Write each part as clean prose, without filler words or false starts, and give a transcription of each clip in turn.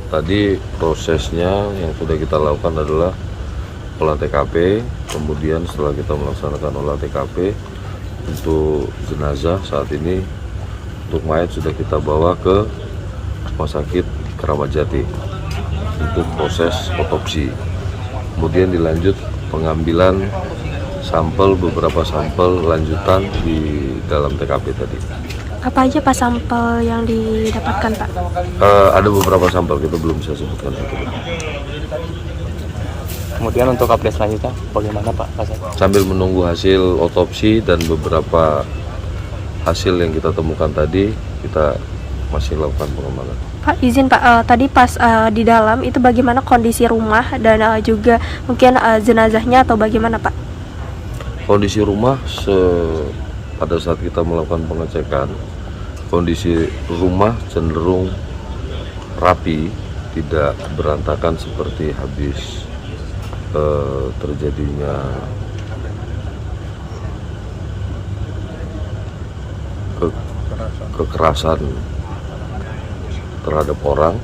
Tadi prosesnya yang sudah kita lakukan adalah olah TKP, kemudian setelah kita melaksanakan olah TKP untuk jenazah, saat ini untuk mayat sudah kita bawa ke Rumah Sakit Keramat Jati untuk proses otopsi. Kemudian dilanjut pengambilan sampel, beberapa sampel lanjutan di dalam TKP tadi. Apa aja Pak sampel yang didapatkan Pak? Ada beberapa sampel, kita belum bisa sebutkan itu. Kemudian untuk update selanjutnya bagaimana Pak? Sambil menunggu hasil otopsi dan beberapa hasil yang kita temukan tadi, kita masih lakukan pengembangan. Pak izin Pak, tadi pas di dalam itu bagaimana kondisi rumah dan juga mungkin jenazahnya atau bagaimana Pak? Kondisi rumah pada saat kita melakukan pengecekan, kondisi rumah cenderung rapi, tidak berantakan seperti habis terjadinya kekerasan terhadap orang,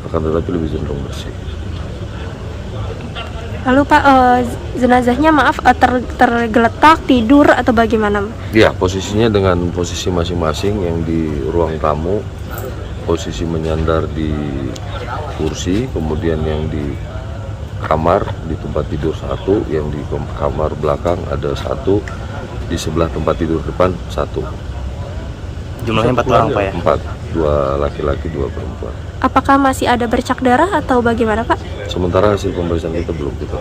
akan tetapi lebih cenderung bersih. Lalu Pak, jenazahnya maaf tergeletak, tidur atau bagaimana? Ya, posisinya dengan posisi masing-masing, yang di ruang tamu posisi menyandar di kursi, kemudian yang di kamar di tempat tidur satu, yang di kamar belakang ada satu, di sebelah tempat tidur depan satu. Jumlahnya 4 orang Pak ya? 4, 2 laki-laki 2 perempuan. Apakah masih ada bercak darah atau bagaimana Pak? Sementara hasil pemeriksaan kita belum kita